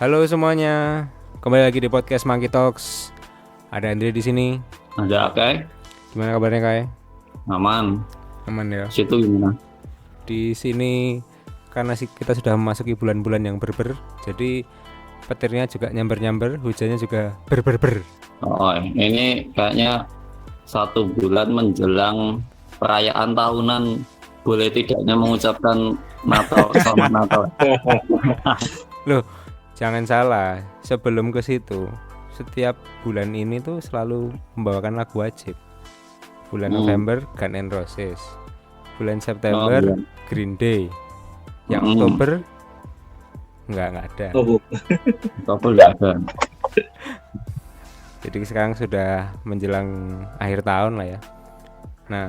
Halo semuanya, kembali lagi di podcast Monkey Talks. Ada Andre di sini. Ada Akai, Gimana kabarnya Kai? aman. Aman ya. Situ gimana? Di sini karena kita sudah memasuki bulan-bulan yang berber, jadi petirnya juga nyamber-nyamber, hujannya juga ber. Oh, ini kayaknya 1 bulan menjelang perayaan tahunan. Boleh tidaknya mengucapkan Natal, selamat Natal. Loh, jangan salah. Sebelum ke situ, setiap bulan ini tuh selalu membawakan lagu wajib. Bulan November Guns N' Roses, bulan September iya. Green Day, yang Oktober nggak ada. Oktober nggak ada. Jadi sekarang sudah menjelang akhir tahun lah ya. Nah,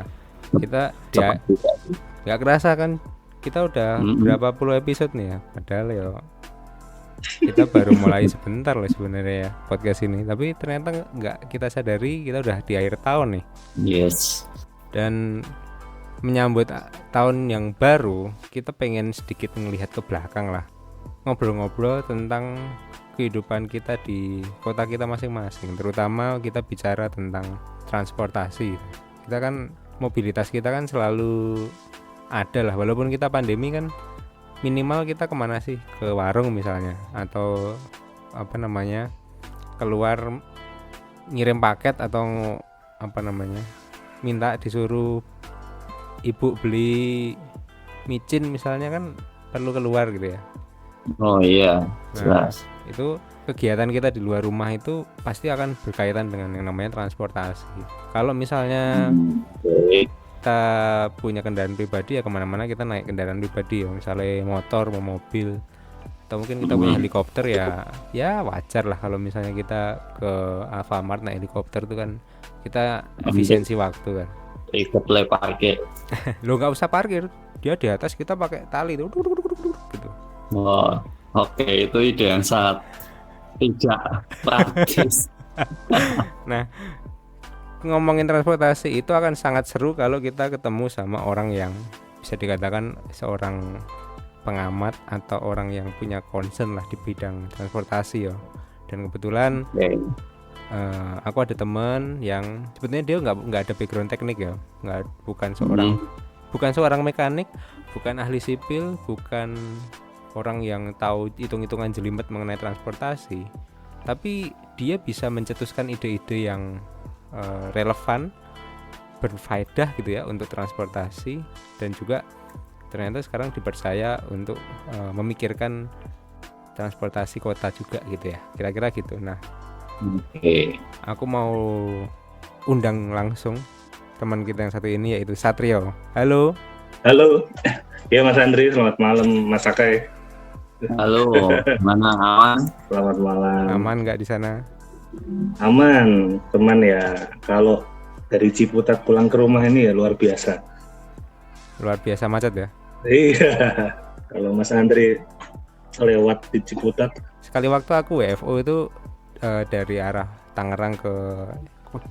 kita Cepat juga. nggak kerasa kan kita udah berapa puluh episode nih ya. Padahal ya kita baru mulai sebentar loh sebenarnya ya podcast ini. Tapi ternyata nggak kita sadari kita udah di akhir tahun nih. Yes. Dan menyambut tahun yang baru, kita pengen sedikit melihat ke belakang lah. Ngobrol-ngobrol tentang kehidupan kita di kota kita masing-masing. Terutama kita bicara tentang transportasi. Kita kan mobilitas kita kan selalu ada lah, walaupun kita pandemi kan minimal kita kemana sih, ke warung misalnya, atau apa namanya, keluar ngirim paket, atau apa namanya, minta disuruh ibu beli micin misalnya, kan perlu keluar gitu ya. Oh iya, Nah, jelas. itu kegiatan kita di luar rumah itu pasti akan berkaitan dengan yang namanya transportasi. Kalau misalnya Oke. kita punya kendaraan pribadi ya kemana-mana kita naik kendaraan pribadi ya, misalnya motor, mau mobil, atau mungkin kita punya helikopter ya wajar lah kalau misalnya kita ke Alfamart naik helikopter itu kan kita efisiensi waktu kan. Ikut le parkir. Lo nggak usah parkir, dia di atas, kita pakai tali tuh gitu. Oh, oke, itu ide yang sangat tidak praktis. Nah, ngomongin transportasi itu akan sangat seru kalau kita ketemu sama orang yang bisa dikatakan seorang pengamat atau orang yang punya concern lah di bidang transportasi ya. Dan kebetulan aku ada teman yang sebetulnya dia nggak ada background teknik ya, bukan seorang mekanik, bukan ahli sipil, bukan orang yang tahu hitung-hitungan jelimet mengenai transportasi, tapi dia bisa mencetuskan ide-ide yang relevan, berfaedah gitu ya untuk transportasi, dan juga ternyata sekarang dipercaya untuk memikirkan transportasi kota juga gitu ya, kira-kira gitu. Nah, aku mau undang langsung teman kita yang satu ini, yaitu Satrio. Halo. Halo, ya Mas Andri, selamat malam Mas Akai. Halo, mana aman? Selamat malam. Aman nggak di sana? Aman, teman ya. Kalau dari Ciputat pulang ke rumah ini ya luar biasa. Luar biasa macet ya? Iya, kalau Mas Andri lewat di Ciputat. Sekali waktu aku WFO itu dari arah Tangerang ke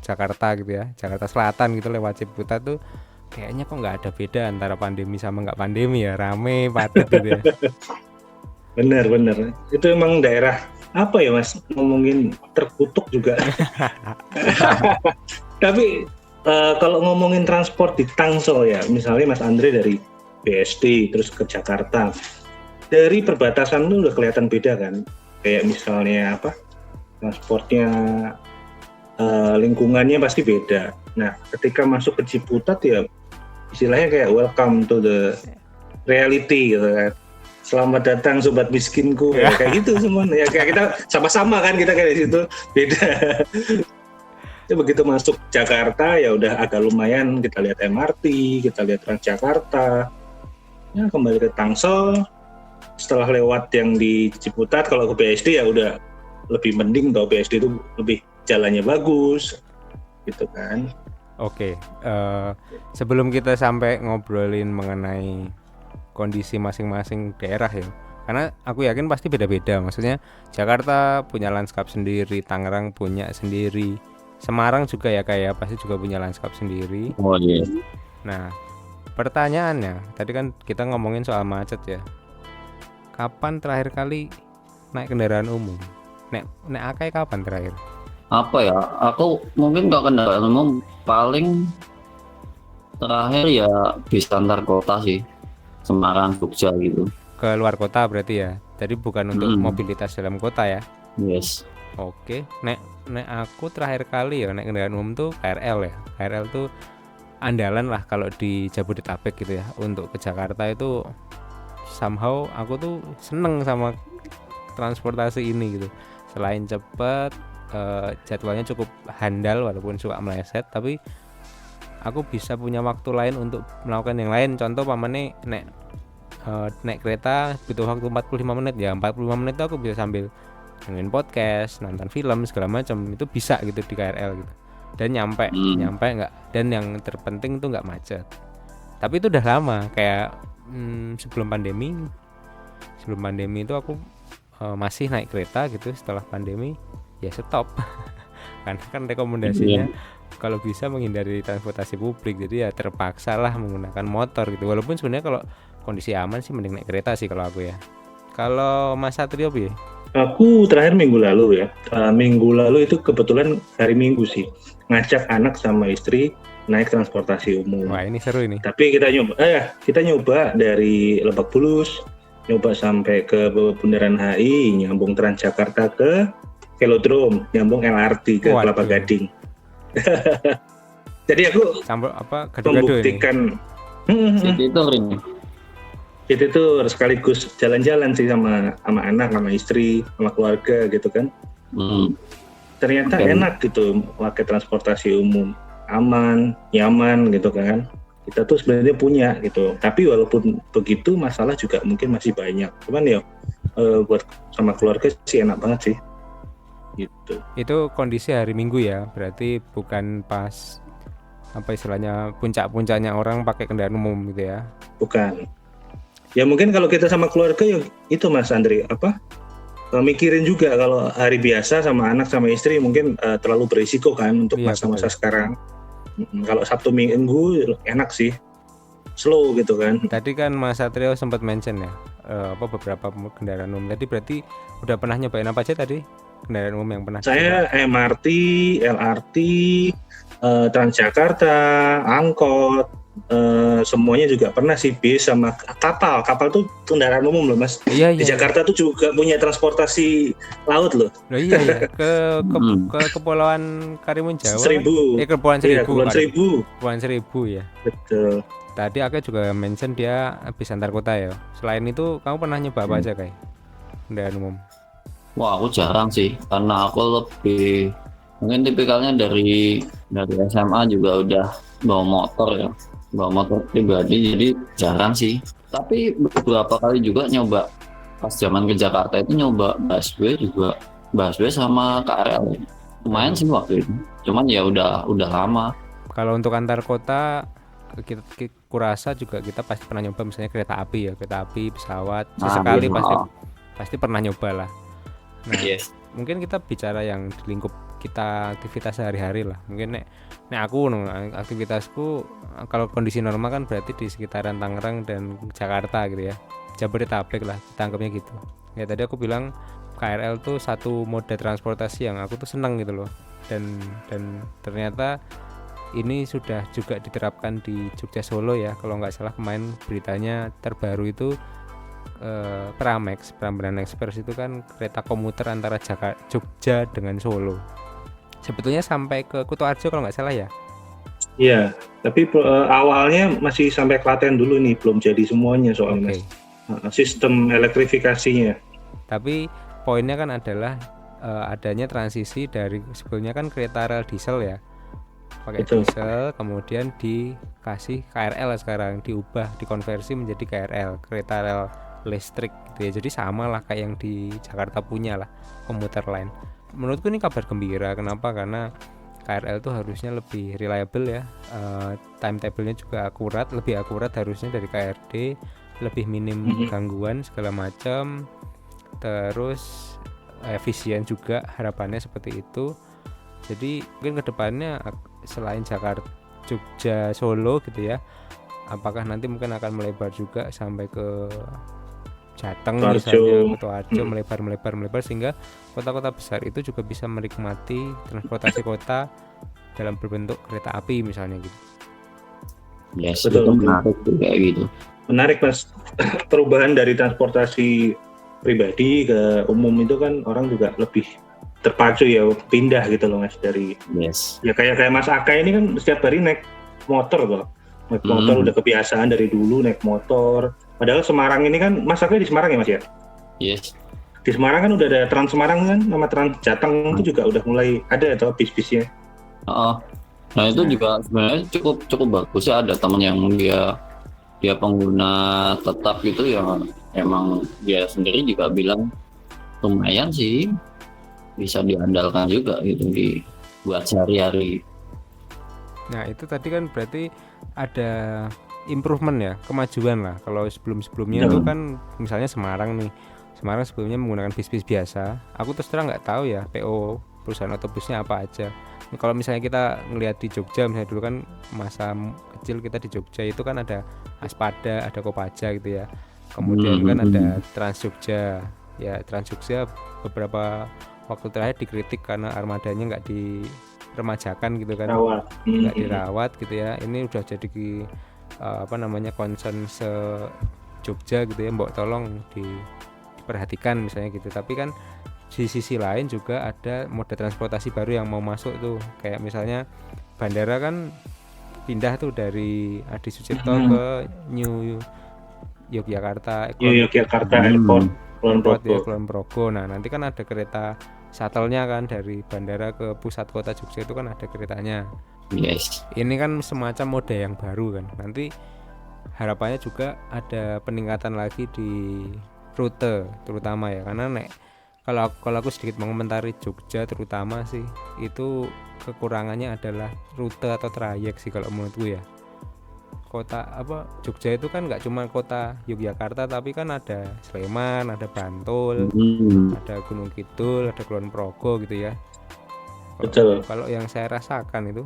Jakarta gitu ya, Jakarta Selatan gitu, lewat Ciputat tuh kayaknya kok nggak ada beda antara pandemi sama nggak pandemi ya, rame padat gitu ya. Bener, itu emang daerah apa ya Mas, ngomongin terkutuk juga. Tapi kalau ngomongin transport di Tangsel ya, misalnya Mas Andre dari BSD terus ke Jakarta, dari perbatasan itu udah kelihatan beda kan, kayak misalnya apa, transportnya, lingkungannya pasti beda. Nah ketika masuk ke Ciputat ya istilahnya kayak welcome to the reality gitu kan. Selamat datang sobat miskinku ya, kayak gitu semuanya. Ya kayak kita sama-sama kan, kita kayak di situ beda. Jadi begitu masuk Jakarta ya udah agak lumayan, kita lihat MRT, kita lihat Transjakarta. Ya kembali ke Tangsel, setelah lewat yang di Ciputat, kalau ke BSD ya udah lebih mending, tau BSD itu lebih jalannya bagus gitu kan. Oke, sebelum kita sampai ngobrolin mengenai kondisi masing-masing daerah ya, karena aku yakin pasti beda-beda. Maksudnya Jakarta punya lanskap sendiri, Tangerang punya sendiri, Semarang juga ya kayak pasti juga punya lanskap sendiri. Oh iya. Nah, pertanyaannya tadi kan kita ngomongin soal macet ya. Kapan terakhir kali naik kendaraan umum? Nek akai kapan terakhir? Apa ya? Aku mungkin kalau kendaraan umum paling terakhir ya bis antar kota sih, Semarang, Jogja gitu. Ke luar kota berarti ya. Jadi bukan untuk mobilitas dalam kota ya. Yes. Oke. Nek aku terakhir kali ya naik kendaraan umum tuh KRL ya. KRL tuh andalan lah kalau di Jabodetabek gitu ya. Untuk ke Jakarta itu somehow aku tuh seneng sama transportasi ini gitu. Selain cepet, jadwalnya cukup handal walaupun suka meleset, tapi aku bisa punya waktu lain untuk melakukan yang lain. Contoh pamane naik kereta butuh waktu 45 menit ya, 45 menit itu aku bisa sambil dengerin podcast, nonton film segala macam, itu bisa gitu di KRL gitu. Dan nyampe nggak, dan yang terpenting itu nggak macet. Tapi itu udah lama, kayak sebelum pandemi itu aku masih naik kereta gitu. Setelah pandemi ya stop karena kan rekomendasinya kalau bisa menghindari transportasi publik, jadi ya terpaksa lah menggunakan motor gitu. Walaupun sebenarnya kalau kondisi aman sih mending naik kereta sih kalau aku ya. Kalau Mas Satrio ya? Aku terakhir minggu lalu ya. Minggu lalu itu kebetulan hari Minggu sih, ngajak anak sama istri naik transportasi umum. Wah, ini seru ini. Tapi kita nyoba dari Lebak Bulus, nyoba sampai ke Bundaran HI, nyambung Transjakarta ke Velodrome, nyambung LRT ke Kelapa Gading. Jadi aku membuktikan itu tuh sekaligus jalan-jalan sih sama anak, sama istri, sama keluarga gitu kan. Ternyata enak gitu pakai transportasi umum, aman, nyaman gitu kan. Kita tuh sebenarnya punya gitu. Tapi walaupun begitu masalah juga mungkin masih banyak. Cuman ya buat sama keluarga sih enak banget sih. Gitu. Itu kondisi hari Minggu ya, berarti bukan pas apa istilahnya puncak-puncaknya orang pakai kendaraan umum gitu ya? Bukan. Ya mungkin kalau kita sama keluarga ya itu Mas Andri mikirin juga kalau hari biasa sama anak sama istri mungkin terlalu berisiko kan untuk masa-masa sekarang. Kalau Sabtu Minggu enak sih, slow gitu kan. Tadi kan Mas Satrio sempat mention ya beberapa kendaraan umum. Tadi berarti udah pernah nyobain apa aja tadi kendaraan umum yang pernah? Saya MRT, LRT, Transjakarta, angkot, semuanya juga pernah sih, bis sama kapal. Kapal tuh kendaraan umum loh Mas. Iya. Di Jakarta tuh juga punya transportasi laut loh. Iya. Ke Kepulauan Karimun Jawa. Kepulauan Seribu ya. Betul. Tadi aku juga mention dia bis antar kota ya. Selain itu kamu pernah nyoba apa aja kayak kendaraan umum? Wah, aku jarang sih, karena aku lebih mungkin tipikalnya dari SMA juga udah bawa motor pribadi, jadi jarang sih. Tapi beberapa kali juga nyoba pas zaman ke Jakarta itu nyoba busway sama KRL. Lumayan sih waktu itu. Cuman ya udah lama. Kalau untuk antar kota kita kurasa juga kita pasti pernah nyoba misalnya kereta api, pesawat. Sesekali pasti pernah nyoba lah. Nah, mungkin kita bicara yang di lingkup kita aktivitas sehari-hari lah. Mungkin nek aku aktivitasku kalau kondisi normal kan berarti di sekitaran Tangerang dan Jakarta gitu ya. Jabodetabek lah, kita anggapnya gitu. Ya tadi aku bilang KRL tuh satu moda transportasi yang aku tuh seneng gitu loh. Dan ternyata ini sudah juga diterapkan di Jogja Solo ya. Kalau nggak salah kemarin beritanya terbaru itu Prambanan Express itu kan kereta komuter antara Jogja dengan Solo. Sebetulnya sampai ke Kutoarjo kalau nggak salah ya. Iya, tapi awalnya masih sampai Klaten dulu nih, belum jadi semuanya soalnya. Sistem elektrifikasinya. Tapi poinnya kan adalah adanya transisi dari sebelumnya kan kereta rel diesel ya, pakai diesel, kemudian dikasih KRL sekarang, dikonversi menjadi KRL, kereta rel listrik gitu ya. Jadi sama lah kayak yang di Jakarta punya lah, komuter line. Menurutku ini kabar gembira. Kenapa? Karena KRL itu harusnya lebih reliable ya, timetable-nya juga lebih akurat harusnya dari KRD, lebih minim gangguan segala macam, terus efisien juga, harapannya seperti itu. Jadi mungkin kedepannya selain Jakarta, Jogja, Solo gitu ya, apakah nanti mungkin akan melebar juga sampai ke Jateng Kutoarjo. misalnya, Kutoarjo melebar sehingga kota-kota besar itu juga bisa menikmati transportasi kota dalam berbentuk kereta api misalnya gitu. Yes, Betul, itu betul. menarik tuh kayak gitu. Menarik Mas, perubahan dari transportasi pribadi ke umum itu kan orang juga lebih terpacu ya, pindah gitu loh Mas, dari Yes. ya kayak Mas Aka ini kan setiap hari naik motor loh. Naik motor udah kebiasaan dari dulu naik motor. Padahal Semarang ini kan, Mas Aka di Semarang ya Mas ya? Yes. Di Semarang kan udah ada Trans Semarang kan, nama Trans Jateng itu juga udah mulai ada atau bis-bisnya. Nah itu juga sebenarnya cukup bagus ya, ada teman yang dia pengguna tetap gitu ya, emang dia sendiri juga bilang lumayan sih, bisa diandalkan juga gitu buat sehari-hari. Nah itu tadi kan berarti ada improvement ya, kemajuan lah. Kalau sebelumnya itu kan misalnya Semarang sebelumnya menggunakan bis-bis biasa. Aku terus terang nggak tahu ya PO perusahaan otobusnya apa aja. Kalau misalnya kita ngelihat di Jogja, misalnya dulu kan masa kecil kita di Jogja itu kan ada Aspada, ada Kopaja gitu ya. Kemudian kan ada Trans Jogja. Ya Trans Jogja beberapa waktu terakhir dikritik karena armadanya nggak diremajakan gitu kan, nggak dirawat gitu ya. Ini udah jadi concern se Jogja gitu ya, mbok tolong diperhatikan misalnya gitu. Tapi kan di sisi lain juga ada moda transportasi baru yang mau masuk tuh, kayak misalnya bandara kan pindah tuh dari Adi Sucipto ke New Yogyakarta Airport Kulon Progo. Nah nanti kan ada kereta shuttle-nya kan dari bandara ke pusat kota Jogja, itu kan ada keretanya. Yes. Ini kan semacam moda yang baru kan, nanti harapannya juga ada peningkatan lagi di rute terutama ya, karena kalau aku sedikit mengomentari Jogja terutama sih, itu kekurangannya adalah rute atau trayek sih kalau menurutku ya. Kota Jogja itu kan nggak cuma kota Yogyakarta, tapi kan ada Sleman, ada Bantul, ada Gunung Kidul, ada Kulon Progo gitu ya. Betul. Kalau yang saya rasakan itu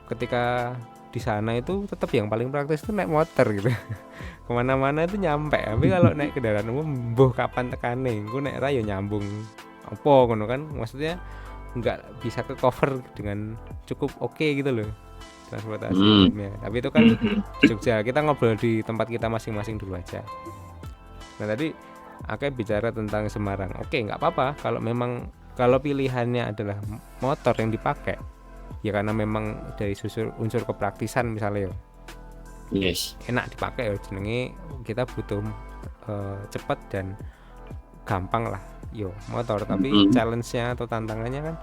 ketika di sana itu tetap yang paling praktis itu naik motor gitu. Kemana-mana itu nyampe. Tapi kalau naik kendaraan umum, kapan tekane? Gue naik rayo nyambung apa ngono kan? Maksudnya nggak bisa ke cover dengan cukup oke gitu loh transportasi umumnya. Tapi itu kan Jogja. Kita ngobrol di tempat kita masing-masing dulu aja. Nah tadi Ake bicara tentang Semarang. Oke, nggak apa-apa kalau pilihannya adalah motor yang dipakai, ya karena memang dari unsur kepraktisan misalnya ya. Yes. Enak dipakai ya, jenenge kita butuh cepat dan gampang lah yo motor. Tapi challenge-nya atau tantangannya kan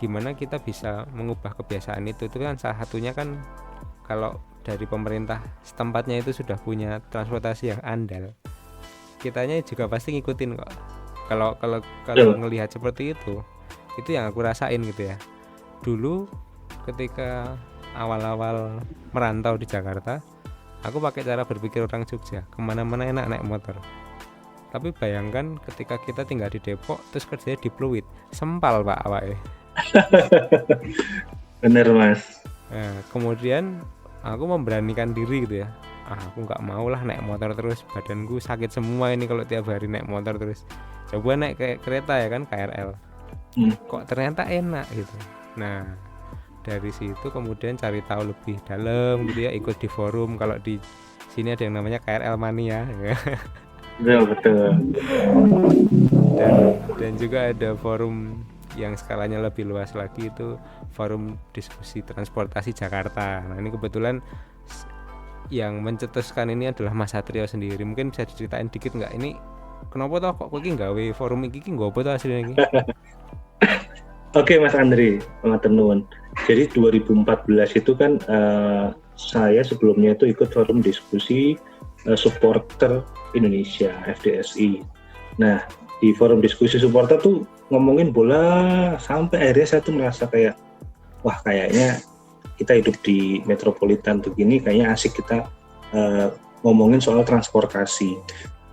gimana kita bisa mengubah kebiasaan itu kan salah satunya kan kalau dari pemerintah setempatnya itu sudah punya transportasi yang andal, kitanya juga pasti ngikutin kok. Kalau ngelihat seperti itu yang aku rasain gitu ya. Dulu ketika awal-awal merantau di Jakarta, aku pakai cara berpikir orang Jogja, kemana-mana enak naik motor. Tapi bayangkan ketika kita tinggal di Depok terus kerjanya di Pluit, sempal pak awake. Bener Mas. Nah, kemudian aku memberanikan diri gitu ya, aku nggak mau lah naik motor terus, badanku sakit semua ini kalau tiap hari naik motor terus. Coba naik ke kereta ya kan, KRL, kok ternyata enak gitu. Nah dari situ kemudian cari tahu lebih dalam gitu ya, ikut di forum. Kalau di sini ada yang namanya KRL Mania ya. Betul. Dan juga ada forum yang skalanya lebih luas lagi, itu forum diskusi transportasi Jakarta. Nah ini kebetulan yang mencetuskan ini adalah Mas Satrio sendiri. Mungkin bisa diceritain dikit nggak, ini kenapa toh kok iki nggawe forum iki nggo apa toh asline iki? Oke Mas Andri, matur nuwun. Jadi 2014 itu kan saya sebelumnya itu ikut forum diskusi supporter Indonesia FDSI. Nah di forum diskusi supporter tuh ngomongin bola sampai akhirnya saya tuh merasa kayak wah kayaknya kita hidup di metropolitan begini kayaknya asik kita ngomongin soal transportasi.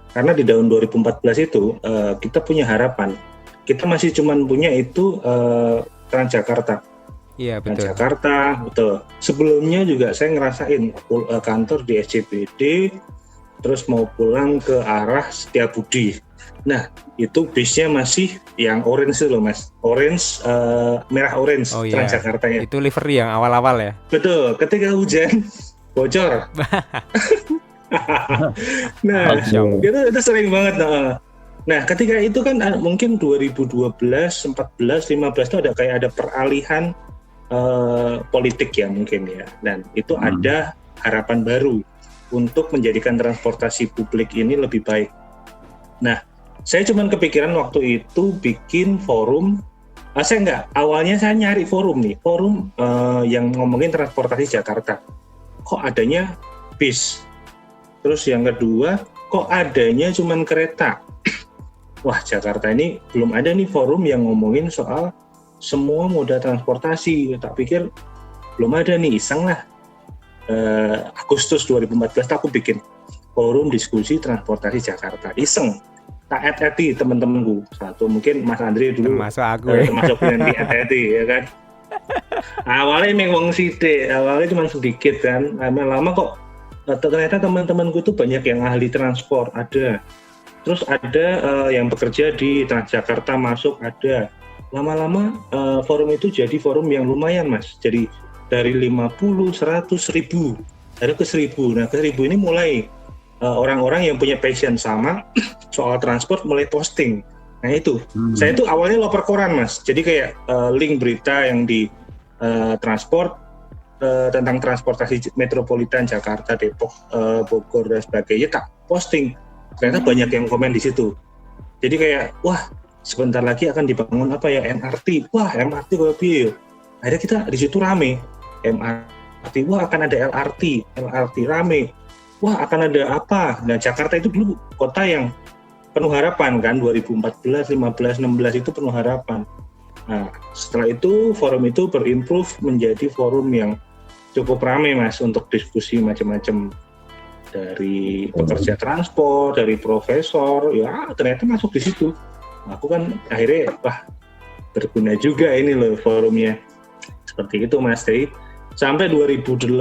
Karena di tahun 2014 itu kita punya harapan. Kita masih cuman punya itu Transjakarta. Iya betul. Transjakarta, betul. Sebelumnya juga saya ngerasain kantor di SCBD terus mau pulang ke arah Setiabudi. Nah, itu bisnya masih yang orange itu loh Mas, orange, merah orange, Oh iya, Transjakartanya. itu livery yang awal-awal ya. Betul, ketika hujan bocor. Nah, Kosong. itu sering banget. Nah, ketika itu kan mungkin 2012, 14, 15 itu ada peralihan politik ya mungkin ya. Dan itu ada harapan baru untuk menjadikan transportasi publik ini lebih baik. Nah, saya cuma kepikiran waktu itu bikin forum. Awalnya saya nyari forum yang ngomongin transportasi Jakarta. Kok adanya bis? Terus yang kedua, kok adanya cuman kereta? Wah, Jakarta ini belum ada nih forum yang ngomongin soal semua moda transportasi. Tak pikir belum ada nih, iseng lah. Agustus 2014 aku bikin forum diskusi transportasi Jakarta. Iseng. Tak et-eti teman-temanku. Satu mungkin Mas Andre dulu Termasuk aku ya. termasuk yang di et-eti ya kan. Awalnya memang awalnya cuma sedikit kan. Lama-lama kok ternyata teman-temanku tuh banyak yang ahli transport, ada. Terus ada yang bekerja di Transjakarta masuk, ada. Lama-lama forum itu jadi forum yang lumayan Mas. Jadi dari 50, 100, 1000 ada ke 1000. Nah, ke 1000 ini mulai orang-orang yang punya passion sama soal transport mulai posting. Nah itu, saya tuh awalnya loper koran Mas. Jadi kayak link berita yang di transport tentang transportasi metropolitan Jakarta, Depok, Bogor dan sebagainya tak posting. Ternyata banyak yang komen di situ. Jadi kayak wah sebentar lagi akan dibangun apa ya, MRT. Wah MRT kalau piye. Akhirnya kita di situ rame. MRT, wah akan ada LRT rame. Wah akan ada apa? Nah Jakarta itu dulu kota yang penuh harapan kan, 2014, 15, 16 itu penuh harapan. Nah setelah itu forum itu berimprove menjadi forum yang cukup ramai Mas untuk diskusi macam-macam, dari pekerja transport, dari profesor, ya ternyata masuk di situ. Aku kan akhirnya wah berguna juga ini loh forumnya. Seperti itu Mas Tei. Sampai 2018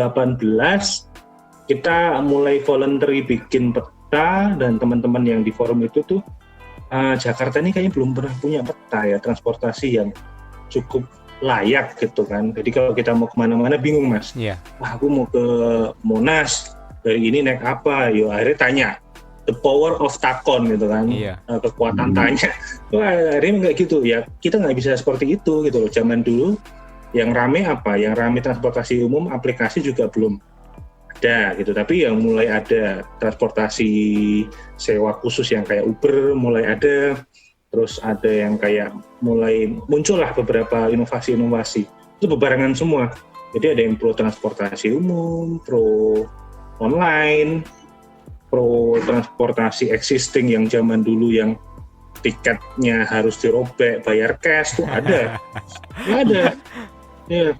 kita mulai voluntary bikin peta, dan teman-teman yang di forum itu tuh Jakarta ini kayaknya belum pernah punya peta ya transportasi yang cukup layak gitu kan. Jadi kalau kita mau kemana-mana bingung Mas. Iya. Wah aku mau ke Monas, dari ini naik apa? Yo akhirnya tanya the power of Takon gitu kan. Iya. Kekuatan tanya. Wah akhirnya nggak gitu ya. Kita nggak bisa seperti itu gitu loh. Zaman dulu yang rame apa? Yang rame transportasi umum, aplikasi juga belum ada gitu, tapi yang mulai ada transportasi sewa khusus yang kayak Uber mulai ada, terus ada yang kayak mulai muncullah beberapa inovasi-inovasi itu bebarengan semua. Jadi ada yang pro transportasi umum, pro online, pro transportasi existing yang zaman dulu yang tiketnya harus dirobek bayar cash tuh ada. Ya.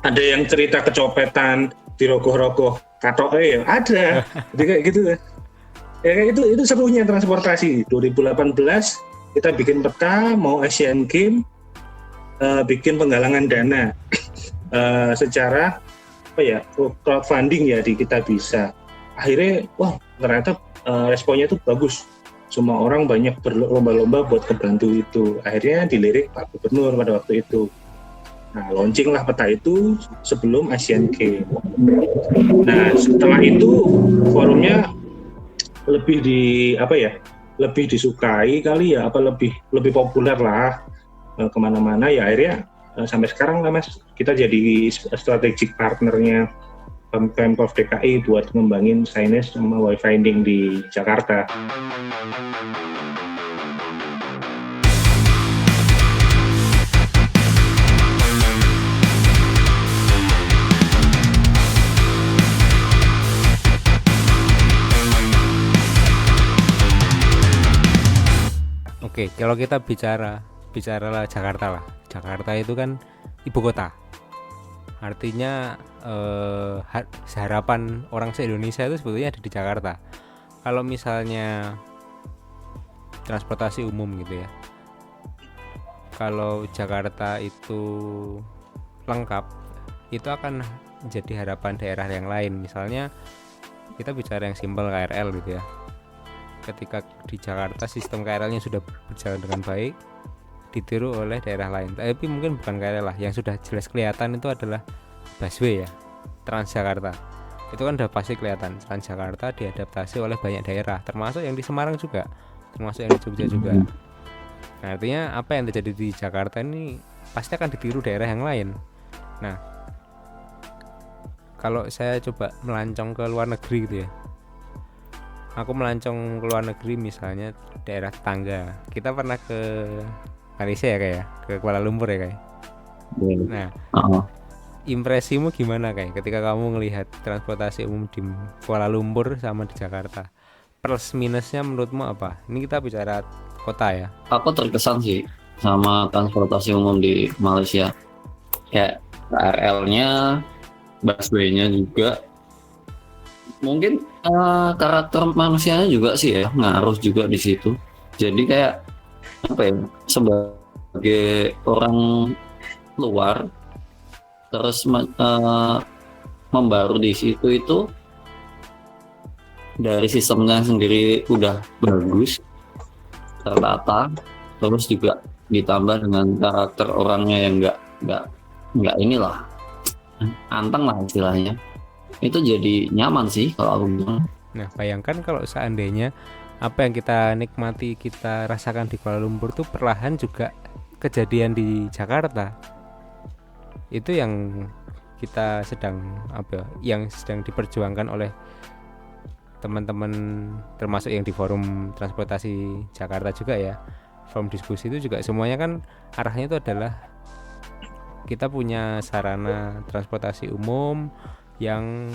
Ada yang cerita kecopetan dirogoh-rogoh katoke ya ada. Jadi kayak gitu ya. Ya kayak itu serunya transportasi. 2018 kita bikin peta mau Asian Games, bikin penggalangan dana secara apa ya, crowdfunding ya di kita bisa. Akhirnya wah ternyata responnya itu bagus. Semua orang banyak berlomba-lomba buat kebantu itu. Akhirnya dilirik Pak Gubernur pada waktu itu. Nah, launching lah peta itu sebelum Asian Games. Nah, setelah itu forumnya lebih lebih disukai kali ya, lebih populer lah kemana-mana ya. Akhirnya sampai sekarang lah Mas, kita jadi strategic partnernya Pemprov DKI buat ngembangin signage sama wayfinding di Jakarta. Oke, kalau kita bicaralah Jakarta lah. Jakarta itu kan ibu kota. Artinya harapan orang se-Indonesia itu sebetulnya ada di Jakarta. Kalau misalnya transportasi umum gitu ya, kalau Jakarta itu lengkap, itu akan menjadi harapan daerah yang lain. Misalnya kita bicara yang simpel KRL gitu ya. Ketika di Jakarta sistem KRL-nya sudah berjalan dengan baik, ditiru oleh daerah lain. Tapi mungkin bukan KRL lah, yang sudah jelas kelihatan itu adalah busway ya, Transjakarta. Itu kan udah pasti kelihatan. Transjakarta diadaptasi oleh banyak daerah, termasuk yang di Semarang juga, termasuk yang di Jogja juga. Nah, artinya apa yang terjadi di Jakarta ini pasti akan ditiru daerah yang lain. Nah, kalau saya coba melancong ke luar negeri gitu ya, aku melancong ke luar negeri misalnya daerah tetangga, kita pernah ke Malaysia ya kayak, ke Kuala Lumpur ya kayak. Nah, impresimu gimana kayak ketika kamu melihat transportasi umum di Kuala Lumpur sama di Jakarta? Plus minusnya menurutmu apa? Ini kita bicara kota ya. Aku terkesan sih sama transportasi umum di Malaysia, kayak KRL-nya, busway-nya juga. Mungkin karakter manusianya juga sih ya ngaruh juga di situ. Jadi kayak apa ya, sebagai orang luar terus membaru di situ, itu dari sistemnya sendiri udah bagus, tertata, terus juga ditambah dengan karakter orangnya yang nggak inilah anteng lah istilahnya, itu jadi nyaman sih kalau aku bilang. Nah, bayangkan kalau seandainya apa yang kita nikmati, kita rasakan di Kuala Lumpur tuh perlahan juga kejadian di Jakarta. Itu yang kita sedang yang sedang diperjuangkan oleh teman-teman, termasuk yang di forum transportasi Jakarta juga ya. Forum diskusi itu juga semuanya kan arahnya itu adalah kita punya sarana transportasi umum yang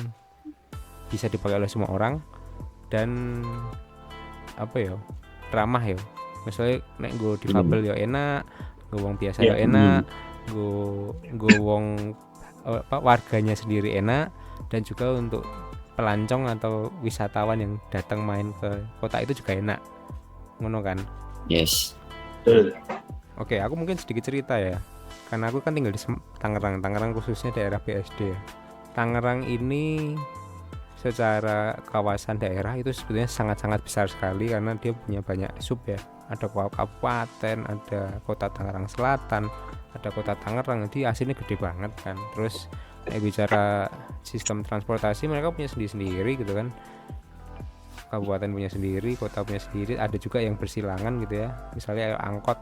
bisa dipakai oleh semua orang dan ramah ya. Misalnya nek gue difabel ya enak, gue wong biasa ya enak, gue wong warganya sendiri enak, dan juga untuk pelancong atau wisatawan yang datang main ke kota itu juga enak, ngono kan? Yes. Oke, aku mungkin sedikit cerita ya, karena aku kan tinggal di Tangerang khususnya daerah BSD ya. Tangerang ini secara kawasan daerah itu sebetulnya sangat-sangat besar sekali karena dia punya banyak sub ya. Ada kabupaten, ada kota Tangerang Selatan, ada kota Tangerang, jadi aslinya gede banget kan. Terus bicara sistem transportasi mereka punya sendiri-sendiri gitu kan. Kabupaten punya sendiri, kota punya sendiri, ada juga yang bersilangan gitu ya. Misalnya angkot,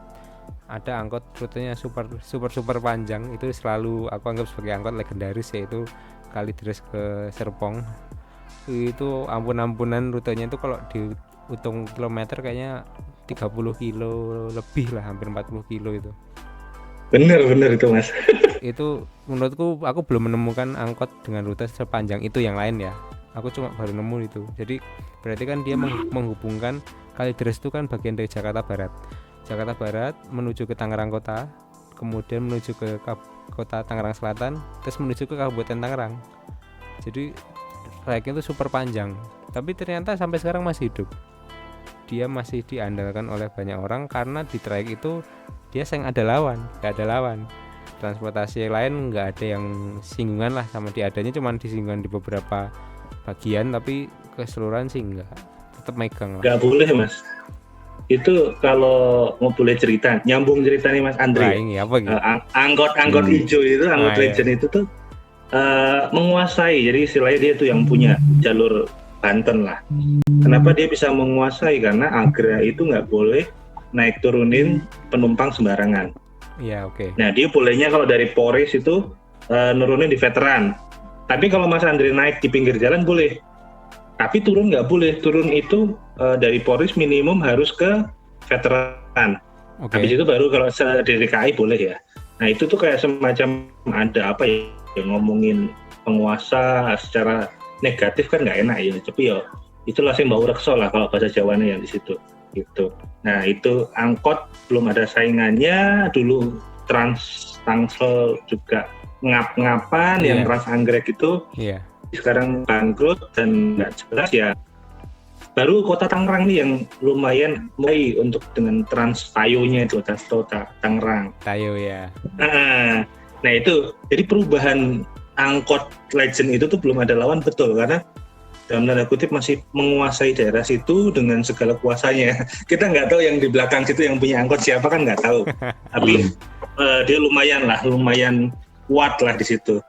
ada angkot rutenya super panjang, itu selalu aku anggap sebagai angkot legendaris, yaitu Kalideres ke Serpong. Itu ampun-ampunan rutenya itu kalau dihitung kilometer kayaknya 30 kilo lebih lah, hampir 40 kilo itu. Bener itu mas. Itu menurutku aku belum menemukan angkot dengan rute sepanjang itu yang lain ya. Aku cuma baru nemu itu. Jadi berarti kan dia menghubungkan Kalideres itu kan bagian dari Jakarta Barat menuju ke Tangerang Kota, kemudian menuju ke kota Tangerang Selatan, terus menuju ke Kabupaten Tangerang. Jadi trayeknya itu super panjang, tapi ternyata sampai sekarang masih hidup. Dia masih diandalkan oleh banyak orang karena di trayek itu dia nggak ada lawan. Transportasi yang lain nggak ada yang singgungan lah sama dia, adanya cuma disinggungan di beberapa bagian, tapi keseluruhan sih nggak, tetap megang lah. Nggak boleh mas. Itu kalau mau boleh cerita, nyambung cerita nih Mas Andre. Angkot hijau itu, angkot legend itu tuh menguasai. Jadi istilahnya dia tuh yang punya jalur Banten lah. Kenapa dia bisa menguasai? Karena Agra itu nggak boleh naik turunin penumpang sembarangan. Iya, oke. Nah dia bolehnya kalau dari Polres itu nurunin di veteran. Tapi kalau Mas Andre naik di pinggir jalan boleh. Tapi turun nggak boleh, turun itu dari Polres minimum harus ke veteran. Habis itu baru kalau di DKI boleh ya. Nah itu tuh kayak semacam ada apa ya, yang ngomongin penguasa secara negatif kan nggak enak ya. Tapi ya itulah sih bau rekso lah kalau bahasa Jawanya yang di situ. Gitu. Nah itu angkot belum ada saingannya, dulu Tangsel juga ngap-ngapan, yang Trans Anggrek itu. Sekarang bangkrut dan nggak jelas ya. Baru kota Tangerang nih yang lumayan mulai untuk dengan Trans Tayo-nya itu, Trans Tangerang. Tayo ya. Nah itu, jadi perubahan angkot legend itu tuh belum ada lawan, betul, karena dalam tanda kutip masih menguasai daerah situ dengan segala kuasanya. Kita nggak tahu yang di belakang situ yang punya angkot siapa kan nggak tahu. Tapi dia lumayan kuat lah di situ.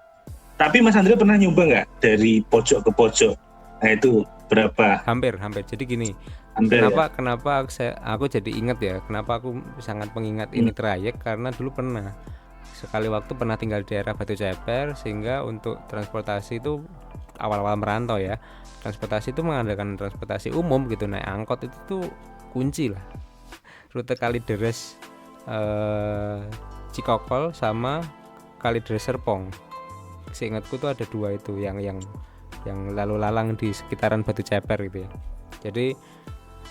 Tapi Mas Andre pernah nyoba nggak dari pojok ke pojok? Nah itu berapa? Hampir. Jadi gini, Hampir, kenapa aku jadi ingat ya, kenapa aku sangat mengingat ini trayek, karena dulu pernah sekali waktu pernah tinggal di daerah Batu Ceper, sehingga untuk transportasi itu awal-awal merantau ya, transportasi itu mengandalkan transportasi umum gitu, naik angkot itu tuh kunci lah. Rute Kalideres Cikokol sama Kalideres Serpong, seingatku tuh ada dua itu yang lalu lalang di sekitaran Batu Ceper gitu ya. Jadi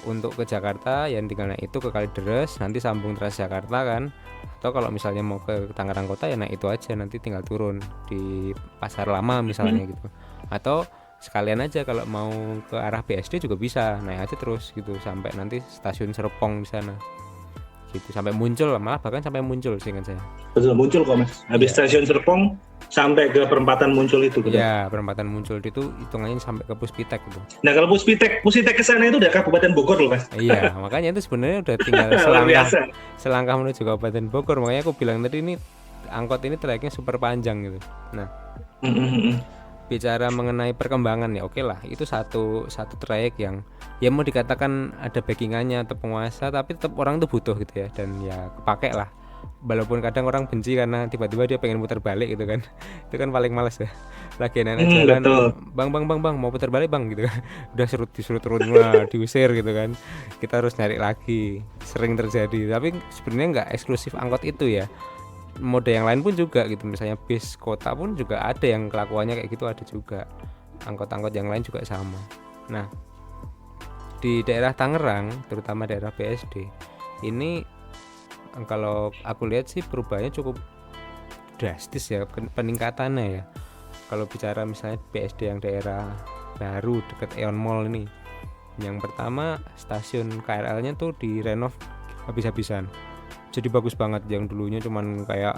untuk ke Jakarta yang tinggal naik itu ke Kalideres, nanti sambung Transjakarta kan, atau kalau misalnya mau ke Tangerang Kota ya naik itu aja, nanti tinggal turun di Pasar Lama misalnya gitu, atau sekalian aja kalau mau ke arah BSD juga bisa naik aja terus gitu sampai nanti stasiun Serpong di sana gitu, sampai Muncul, malah bahkan sampai Muncul seingat saya. Betul, Muncul kok Mas. Habis stasiun Serpong sampai ke perempatan Muncul itu gitu. Ya, perempatan Muncul itu hitungannya sampai ke Puspitek gitu. Nah kalau Puspitek ke sana itu udah Kabupaten Bogor loh Mas. Iya, makanya itu sebenarnya udah tinggal selangkah menuju Kabupaten Bogor. Makanya aku bilang tadi ini angkot ini trayeknya super panjang gitu. Nah, bicara mengenai perkembangan ya, oke lah, itu satu trayek yang ya mau dikatakan ada backingannya atau penguasa, tapi tetap orang tuh butuh gitu ya, dan ya kepake lah. Walaupun kadang orang benci karena tiba-tiba dia pengen muter balik gitu kan. Itu kan paling males ya. Lagi enak jalan, bang mau putar balik bang gitu kan. Udah disuruh turun lah, diusir gitu kan. Kita harus nyari lagi. Sering terjadi. Tapi sebenarnya nggak eksklusif angkot itu ya. Mode yang lain pun juga gitu. Misalnya bis kota pun juga ada yang kelakuannya kayak gitu, ada juga. Angkot-angkot yang lain juga sama. Nah, di daerah Tangerang, terutama daerah BSD, ini kalau aku lihat sih perubahannya cukup drastis ya, peningkatannya ya. Kalau bicara misalnya BSD yang daerah baru dekat Aeon Mall ini, yang pertama stasiun KRL-nya tuh direnov habis-habisan, jadi bagus banget. Yang dulunya cuman kayak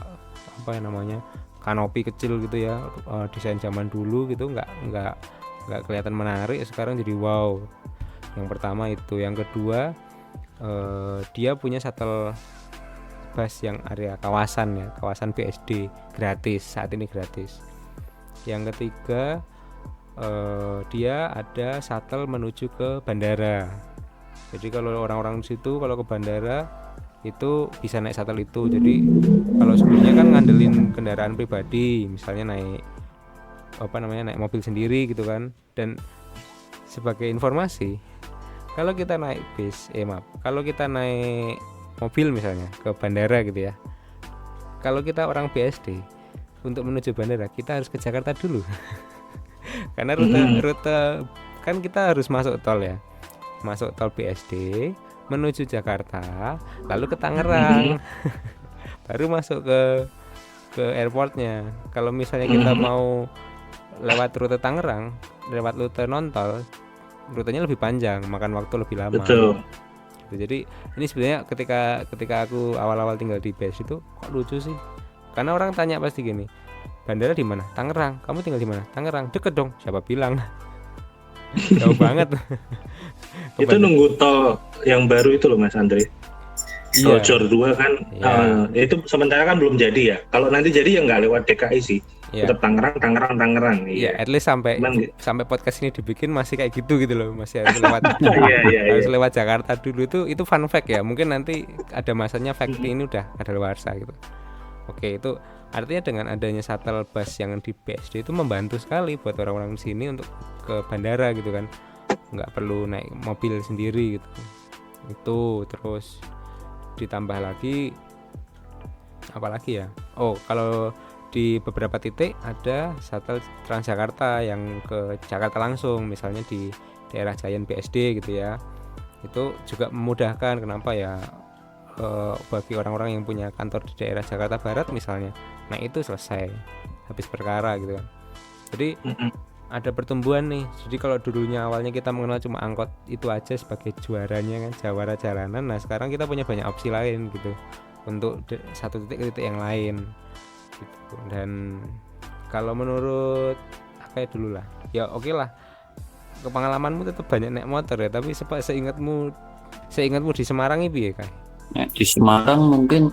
apa ya namanya, kanopi kecil gitu ya, desain zaman dulu gitu, nggak kelihatan menarik. Sekarang jadi wow. Yang pertama itu. Yang kedua, dia punya shuttle bus yang area kawasan ya, kawasan BSD gratis, saat ini gratis. Yang ketiga, dia ada shuttle menuju ke bandara. Jadi kalau orang-orang di situ kalau ke bandara itu bisa naik shuttle itu. Jadi kalau sebelumnya kan ngandelin kendaraan pribadi, misalnya naik mobil sendiri gitu kan. Dan sebagai informasi, kalau kita naik kalau kita naik mobil misalnya ke bandara gitu ya, kalau kita orang BSD untuk menuju bandara kita harus ke Jakarta dulu. Karena rute kan kita harus masuk tol ya, masuk tol BSD menuju Jakarta, lalu ke Tangerang, baru masuk ke airportnya. Kalau misalnya kita mau lewat rute Tangerang, lewat rute non tol, rutenya lebih panjang, makan waktu lebih lama. Betul. Jadi ini sebenarnya ketika aku awal-awal tinggal di BS itu kok lucu sih, karena orang tanya pasti gini, bandara di mana? Tangerang. Kamu tinggal di mana? Tangerang. Deket dong. Siapa bilang? Jauh banget. Itu nunggu tol yang baru itu loh Mas Andre. Tol Jor 2 kan, itu sementara kan belum jadi ya. Kalau nanti jadi ya nggak lewat DKI sih. Tetap Tangerang. Iya, at least sampai podcast ini dibikin masih kayak gitu loh, masih harus lewat harus lewat Jakarta dulu. Itu fun fact ya. Mungkin nanti ada masanya fact ini udah kadaluarsa gitu. Oke, itu artinya dengan adanya shuttle bus yang di BSD itu membantu sekali buat orang-orang di sini untuk ke bandara gitu kan. Nggak perlu naik mobil sendiri gitu. Itu terus ditambah lagi apalagi ya? Oh, kalau di beberapa titik ada shuttle Transjakarta yang ke Jakarta langsung, misalnya di daerah Giant BSD gitu ya. Itu juga memudahkan. Kenapa ya? Bagi orang-orang yang punya kantor di daerah Jakarta Barat misalnya, nah itu selesai, habis perkara gitu kan. Jadi ada pertumbuhan nih. Jadi kalau dulunya awalnya kita mengenal cuma angkot itu aja sebagai juaranya kan, jawara jalanan, nah sekarang kita punya banyak opsi lain gitu untuk satu titik ke titik yang lain gitu. Dan kalau menurut apa ya dulu lah ya, oke lah, pengalamanmu tetap banyak naik motor ya, tapi seingatmu di Semarang ini ya kan? Di Semarang mungkin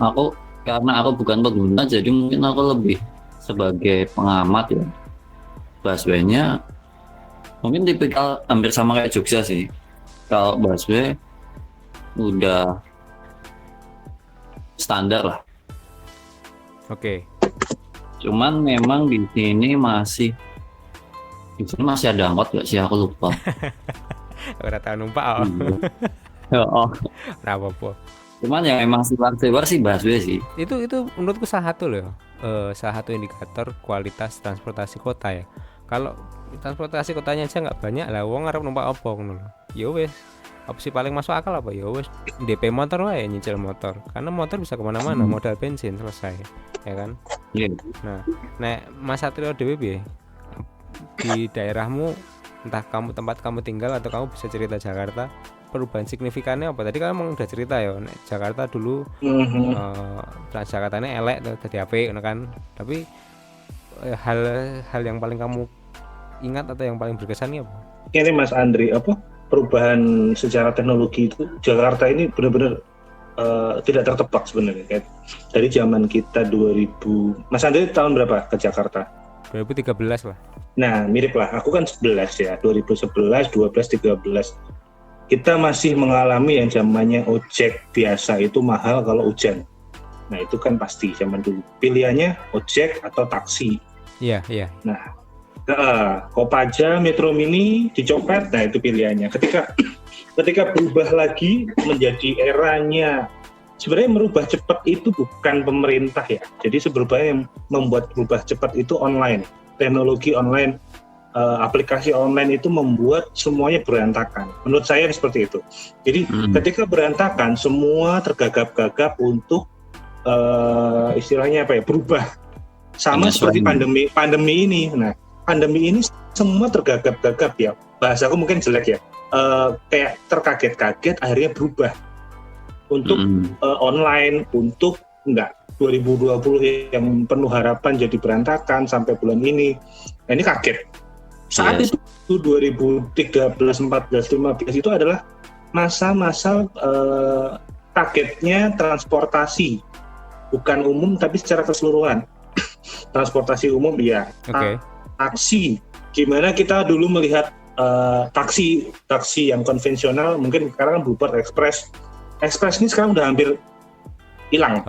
aku karena aku bukan pengguna, jadi mungkin aku lebih sebagai pengamat ya. Busway-nya mungkin tipikal hampir sama kayak Jogja sih. Kalau busway udah standar lah. Oke. Cuman memang di sini masih ada angkot gak sih, aku lupa. Ora tau numpak. Oh. Ora apa-apa. Cuman yang emang siwar sih busway sih. Itu menurutku salah satu loh. Salah satu indikator kualitas transportasi kota ya. Kalau transportasi kotanya aja nggak banyak lah, wong arep numpak apa ngono. Ya wes, opsi paling masuk akal apa ya wes DP motor wae, nyicil motor. Karena motor bisa kemana-mana, modal bensin selesai, ya kan? Iya. Nah, nek Mas Satrio dhewe piye? Di daerahmu, entah tempat kamu tinggal atau kamu bisa cerita Jakarta, perubahan signifikannya apa? Tadi kan emang udah cerita ya, nek Jakarta dulu Transjakartanya elek dadi apik kan. Tapi hal yang paling kamu ingat atau yang paling berkesan apa? Ini Mas Andri, perubahan secara teknologi itu Jakarta ini benar-benar tidak tertebak sebenarnya. Kayak dari zaman kita 2000, Mas Andri tahun berapa ke Jakarta? 2013 lah. Nah, mirip lah. Aku kan 11 ya, 2011, 12, 13. Kita masih mengalami yang zamannya ojek biasa itu mahal kalau hujan. Nah, itu kan pasti zaman dulu. Pilihannya ojek atau taksi. Iya. Nah, Kopaja, Metro Mini dicopet, nah itu pilihannya. Ketika berubah lagi menjadi eranya, sebenarnya merubah cepat itu bukan pemerintah ya. Jadi sebenarnya yang membuat berubah cepat itu online, teknologi online, aplikasi online itu membuat semuanya berantakan. Menurut saya seperti itu. Jadi ketika berantakan, semua tergagap-gagap untuk istilahnya apa ya, berubah. Sama seperti pandemi ini. Nah, pandemi ini semua tergagap-gagap ya. Bahasaku mungkin jelek ya. Kayak terkaget-kaget akhirnya berubah untuk online, untuk 2020 yang penuh harapan jadi berantakan sampai bulan ini. Nah, ini kaget. Saat itu 2013, 14, 15 itu adalah masa-masa kagetnya transportasi, bukan umum tapi secara keseluruhan. Transportasi umum ya. Taksi, gimana kita dulu melihat taksi yang konvensional, mungkin sekarang kan Bluebird Express ini sekarang udah hampir hilang.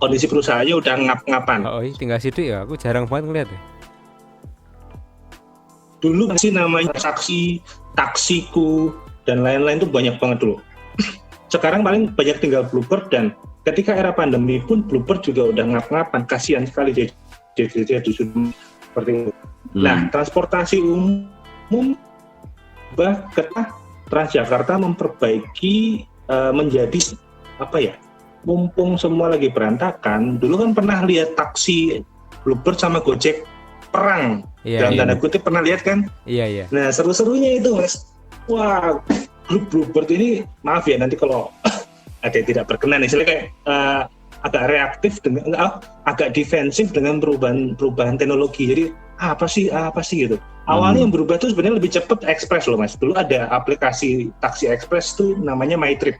Kondisi perusahaannya udah ngap-ngapan. Tinggal sidik ya, aku jarang banget ngeliat ya. Dulu sih namanya taksiku dan lain-lain tuh banyak banget dulu. Sekarang paling banyak tinggal Bluebird, dan ketika era pandemi pun Bluebird juga udah ngap-ngapan, kasihan sekali jadi disuruh seperti itu. Nah, transportasi umum Transjakarta memperbaiki menjadi apa ya? Mumpung semua lagi berantakan, dulu kan pernah lihat taksi Bluebird sama Gojek perang, dalam tanda kutip, pernah lihat kan? Iya. Nah, seru-serunya itu Mas. Wah, grup Bluebird ini, maaf ya nanti kalau ada yang tidak berkenan, misalnya kayak agak reaktif dengan agak defensif dengan perubahan teknologi. Jadi apa sih gitu. Awalnya yang berubah itu sebenarnya lebih cepat Express loh Mas. Dulu ada aplikasi taksi Express tuh namanya MyTrip.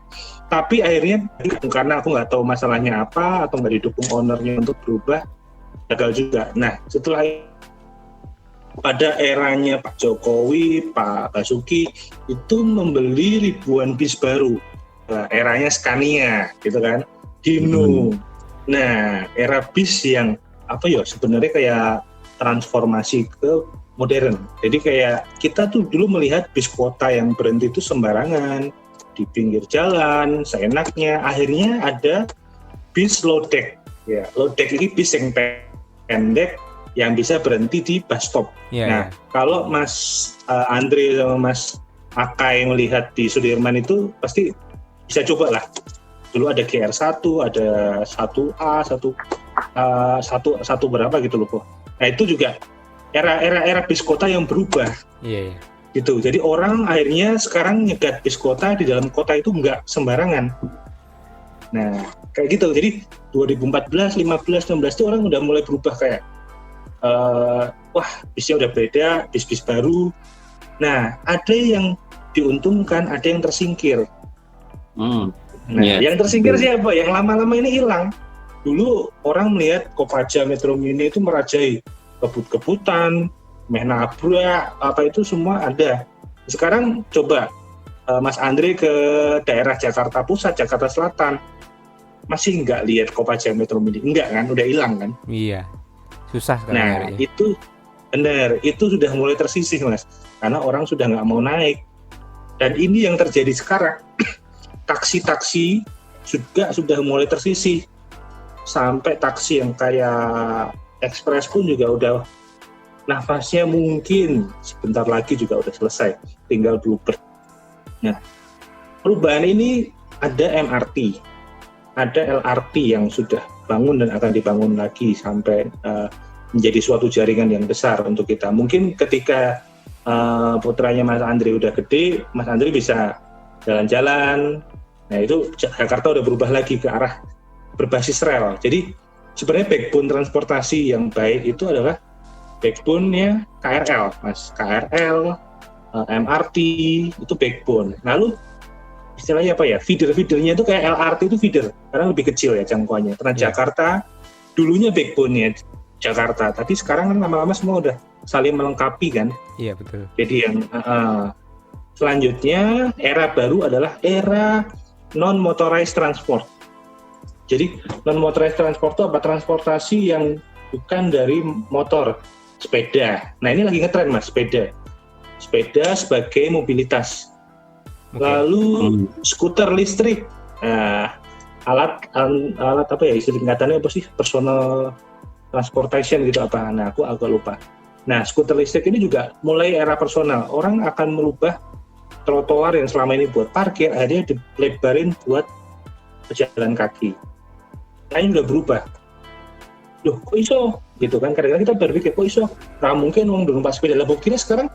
Tapi akhirnya karena aku nggak tahu masalahnya apa atau nggak didukung ownernya untuk berubah, gagal juga. Nah, setelah pada eranya Pak Jokowi, Pak Basuki itu membeli ribuan bis baru. Nah, eranya Scania gitu kan, Hino. Nah, era bis yang apa ya, sebenarnya kayak transformasi ke modern. Jadi kayak kita tuh dulu melihat bis kota yang berhenti itu sembarangan di pinggir jalan, seenaknya. Akhirnya ada bis low deck. Ya, low deck ini bis yang pendek yang bisa berhenti di bus stop. Kalau Mas Andre sama Mas Akai melihat di Sudirman itu pasti bisa coba lah. Dulu ada GR1, ada 1A, satu berapa gitu loh. Nah, itu juga era bis kota yang berubah. Gitu. Jadi orang akhirnya sekarang nyegat bis kota di dalam kota itu nggak sembarangan. Nah, kayak gitu. Jadi 2014, 15, 16 itu orang udah mulai berubah kayak wah bisnya udah beda, bis-bis baru. Nah, ada yang diuntungkan, ada yang tersingkir. Nah, yang tersingkir siapa? Yang lama-lama ini hilang. Dulu orang melihat Kopaja Metro Mini itu merajai, kebut-kebutan, meh nabrak, apa itu semua ada. Sekarang coba Mas Andre ke daerah Jakarta Pusat, Jakarta Selatan, masih nggak lihat Kopaja Metro Mini? Enggak kan? Udah hilang kan? Iya, susah sekarang. Nah, itu benar, itu sudah mulai tersisih Mas, karena orang sudah nggak mau naik. Dan ini yang terjadi sekarang. Taksi-taksi juga sudah mulai tersisih. Sampai taksi yang kayak ekspres pun juga udah nafasnya mungkin sebentar lagi juga udah selesai, tinggal bluebird. Nah, perubahan ini ada MRT, ada LRT yang sudah bangun dan akan dibangun lagi sampai menjadi suatu jaringan yang besar untuk kita. Mungkin ketika putranya Mas Andre udah gede, Mas Andre bisa jalan-jalan. Nah itu Jakarta udah berubah lagi ke arah berbasis rel. Jadi sebenarnya backbone transportasi yang baik itu adalah backbone-nya KRL, Mas. KRL, MRT itu backbone. Lalu istilahnya apa ya? Feeder-feedernya itu kayak LRT itu feeder, karena lebih kecil ya jangkauannya. Transjakarta dulunya backbone-nya Jakarta, tapi sekarang kan lama-lama semua udah saling melengkapi kan. Iya betul. Jadi yang selanjutnya era baru adalah era non-motorized transport. Jadi non-motorized transport itu apa? Transportasi yang bukan dari motor, sepeda. Nah ini lagi ngetren Mas, sepeda. Sepeda sebagai mobilitas. Lalu skuter listrik. Nah, alat apa ya? Singkatannya apa sih? Personal transportation gitu apa? Nah aku agak lupa. Nah, skuter listrik ini juga mulai era personal. Orang akan merubah trotoar yang selama ini buat parkir, akhirnya dilebarin buat pejalan kaki. Nah, ini udah berubah. Loh, kok iso? Gitu kan, kadang-kadang kita berpikir, kok iso? Nah, mungkin orang numpak sepeda. Lah, buktinya sekarang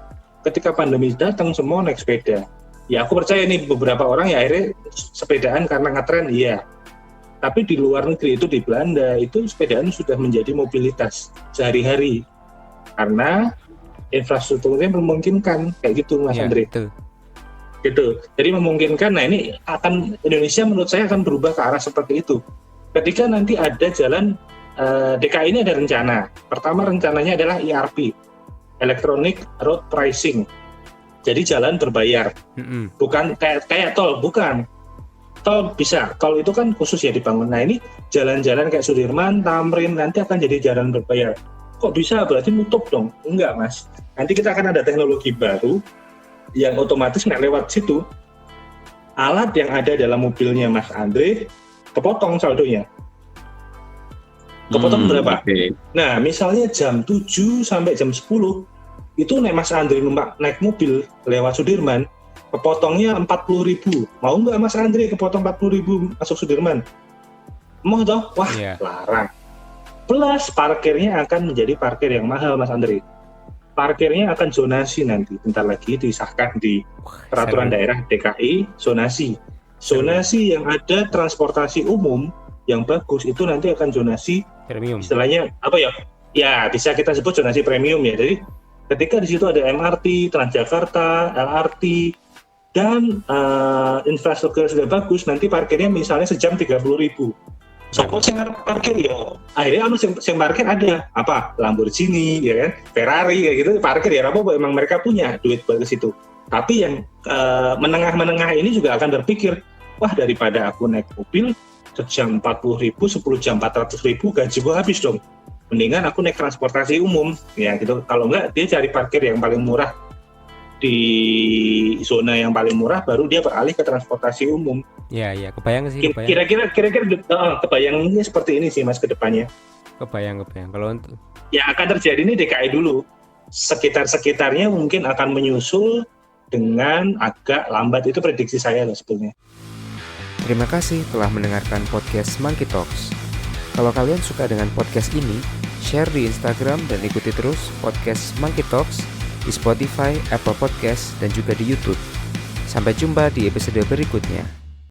ketika pandemi datang, semua naik sepeda. Ya, aku percaya nih beberapa orang ya akhirnya sepedaan karena ngetren, iya. Tapi di luar negeri itu, di Belanda, itu sepedaan sudah menjadi mobilitas sehari-hari. Karena infrastrukturnya memungkinkan kayak gitu Mas Andre. Betul. Gitu. Jadi memungkinkan. Nah ini akan Indonesia menurut saya akan berubah ke arah seperti itu. Ketika nanti ada jalan DKI ini ada rencana. Pertama rencananya adalah ERP, Electronic Road Pricing. Jadi jalan berbayar. Bukan kayak tol, bukan. Tol bisa. Tol itu kan khusus ya dibangun. Nah ini jalan-jalan kayak Sudirman, Tamrin nanti akan jadi jalan berbayar. Kok bisa? Berarti nutup dong? Enggak Mas. Nanti kita akan ada teknologi baru yang otomatis nggak lewat situ. Alat yang ada dalam mobilnya Mas Andre kepotong saldonya. Kepotong berapa? Okay. Nah misalnya jam 7 sampai jam 10 itu Mas Andre naik mobil lewat Sudirman, kepotongnya 40.000. Mau nggak Mas Andre kepotong 40.000 masuk Sudirman? Mau toh? Wah larang. Plus parkirnya akan menjadi parkir yang mahal Mas Andre. Parkirnya akan zonasi nanti, bentar lagi disahkan di peraturan daerah DKI, zonasi. Zonasi yang ada transportasi umum yang bagus itu nanti akan zonasi premium. Istilahnya apa ya? Ya bisa kita sebut zonasi premium ya. Jadi ketika di situ ada MRT, Transjakarta, LRT dan infrastruktur sudah bagus, nanti parkirnya misalnya sejam 30.000. Sopo sing parkir ya. Akhirnya sing parkir ada apa? Lamborghini ya kan, Ferrari kayak gitu parkir ya apa emang mereka punya duit buat ke situ. Tapi yang menengah-menengah ini juga akan berpikir, wah daripada aku naik mobil sejam 40.000, 10 jam 400.000 gaji gua habis dong. Mendingan aku naik transportasi umum ya gitu. Kalau enggak dia cari parkir yang paling murah di zona yang paling murah, baru dia beralih ke transportasi umum. Iya, kebayang sih. Kira-kira kebayangnya seperti ini sih Mas ke depannya. Kebayang. Kalau untuk ya akan terjadi ini DKI dulu. Sekitar-sekitarnya mungkin akan menyusul dengan agak lambat, itu prediksi saya lah sebetulnya. Terima kasih telah mendengarkan podcast Monkey Talks. Kalau kalian suka dengan podcast ini, share di Instagram dan ikuti terus podcast Monkey Talks di Spotify, Apple Podcast, dan juga di YouTube. Sampai jumpa di episode berikutnya.